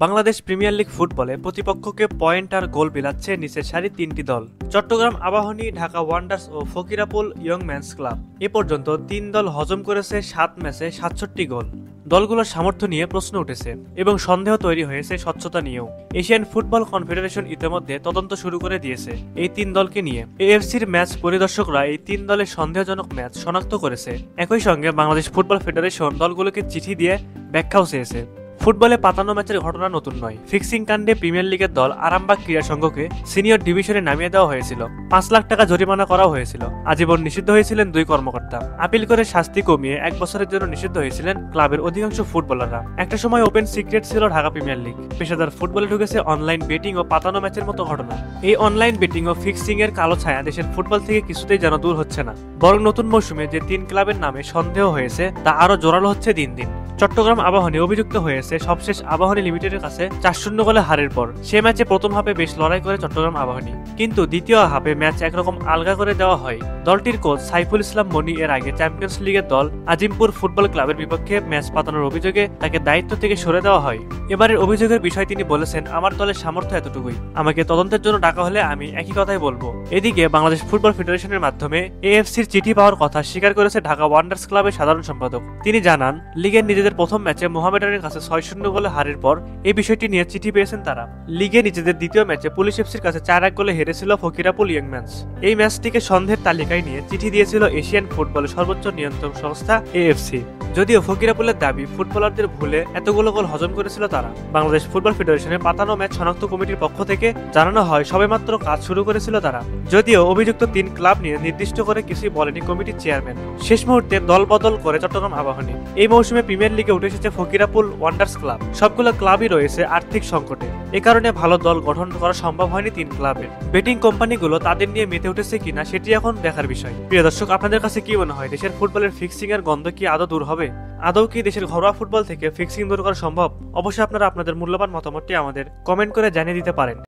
Bangladesh premier league ফুটবলে প্রতিপক্ষকে point আর গোল বিলাচ্ছে নিচের সারি তিনটি দল। চট্টগ্রাম আবাহনী, ঢাকা ওয়ান্ডার্স ও ফকিরাপুল ইয়ং ম্যানস ক্লাব। এ পর্যন্ত তিন দল হজম করেছে 7 ম্যাচে 67 গোল। দলগুলোর সামর্থ্য নিয়ে প্রশ্ন উঠেছে এবং সন্দেহ তৈরি হয়েছে স্বচ্ছতা নিয়েও। এশিয়ান ফুটবল কনফেডারেশন ইতিমধ্যে তদন্ত শুরু করে দিয়েছে এই তিন দলকে নিয়ে। এএফসির ম্যাচ পরিদর্শকরা এই তিন দলের সন্দেহজনক ম্যাচ শনাক্ত করেছে। একই সঙ্গে বাংলাদেশ ফুটবল ফেডারেশন দলগুলোকে চিঠি দিয়ে ব্যাখ্যাও চেয়েছে। ফুটবলে পাতানো ম্যাচের ঘটনা নতুন নয়। ফিক্সিং কাণ্ডে প্রিমিয়ার লিগের দল আরামবাগ ক্রীড়া সংঘকে সিনিয়র ডিভিশনে নামিয়ে দেওয়া হয়েছিল। 5 লাখ টাকা জরিমানা করা হয়েছিল। আজীবন নিষিদ্ধ হয়েছিলেন 2 কর্মকর্তা। আপিল করে শাস্তি কমিয়ে 1 বছরের জন্য নিষিদ্ধ হয়েছিলেন ক্লাবের অধিকাংশ ফুটবলাররা। একটা সময় ওপেন সিক্রেট ছিল ঢাকা প্রিমিয়ার লিগ। পেশাদার ফুটবলে ঢুকেছে অনলাইন বেটিং ও পাতানো ম্যাচের মতো ঘটনা। এই অনলাইন বেটিং ও ফিক্সিং এর কালো ছায়া দেশের ফুটবল থেকে কিছুতেই যেন দূর হচ্ছে না, বরং নতুন মৌসুমে যে 3 ক্লাবের নামে সন্দেহ হয়েছে তা আরো জোরালো হচ্ছে দিন দিন। চট্টগ্রাম আবাহনী অভিযুক্ত হয়েছে সবশেষ আবাহনী লিমিটেডের কাছে 4-0 গোলে হারের পর। সে ম্যাচে প্রথম হাফে বেশ লড়াই করে চট্টগ্রাম আবাহনী, কিন্তু দ্বিতীয় হাফে ম্যাচ একরকম আলগা করে দেওয়া হয়। দলটির কোচ সাইফুল ইসলাম মনি এর আগে চ্যাম্পিয়ন্স লিগের দল আজিমপুর ফুটবল ক্লাবের বিপক্ষে ম্যাচ পাতানোর অভিযোগে তাকে দায়িত্ব থেকে সরে দেওয়া হয়। এবারের অভিযোগের বিষয় তিনি বলেছেন, আমার দলের সামর্থ্য এতটুকুই, আমাকে তদন্তের জন্য ডাকা হলে আমি একই কথাই বলবো। এদিকে বাংলাদেশ ফুটবল ফেডারেশনের মাধ্যমে এএফসির চিঠি পাওয়ার কথা স্বীকার করেছে ঢাকা ওয়ান্ডার্স ক্লাবের সাধারণ সম্পাদক। তিনি জানান, লিগের নিজেদের প্রথম ম্যাচে মোহামেডানের কাছে 6-0 গোলে হারের পর এই বিষয়টি নিয়ে চিঠি পেয়েছেন তারা। লিগে নিজেদের দ্বিতীয় ম্যাচে পুলিশ এফসির কাছে 4-1 গোলে হেরেছিল ফকিরাপুল ইয়ং ম্যানস। এই ম্যাচটিকে সন্দেহের তালিকায় নিয়ে চিঠি দিয়েছিল এশিয়ান ফুটবলের সর্বোচ্চ নিয়ন্ত্রক সংস্থা এএফসি। যদিও ফকিরাপুলের দাবি ফুটবলারদের ভুলে এতগুলো গোল হজম করেছিল তারা। বাংলাদেশ ফুটবল ফেডারেশনের পাতানো ম্যাচ শনাক্ত কমিটির পক্ষ থেকে জানানো হয় সবেমাত্র কাজ শুরু করেছিল তারা। যদিও অভিযুক্ত 3 ক্লাব নিয়ে নির্দিষ্ট করে কিছুই বলেনি কমিটির চেয়ারম্যান। শেষ মুহূর্তে দল বদল করে চট্টগ্রাম আবাহনী। এই মৌসুমে প্রিমিয়ার লিগে উঠে এসেছে ফকিরাপুল ওয়ান্ডার্স ক্লাব। সবগুলো ক্লাবই রয়েছে আর্থিক সংকটে। এ কারণে ভালো দল গঠন করা সম্ভব হয়নি 3 ক্লাবের। বেটিং কোম্পানিগুলো তাদের নিয়ে মেতে উঠেছে কিনা সেটি এখন দেখার বিষয়। প্রিয় দর্শক, আপনাদের কাছে কি মনে হয়, দেশের ফুটবলের ফিক্সিং এর গন্ধ কি আদৌ দূর হবে? আদৌ কি দেশের ঘরোয়া ফুটবল থেকে ফিক্সিং দূর করা সম্ভব? অবশ্যই আপনারা আপনাদের মূল্যবান মতামতটি আমাদের কমেন্ট করে জানিয়ে দিতে পারেন।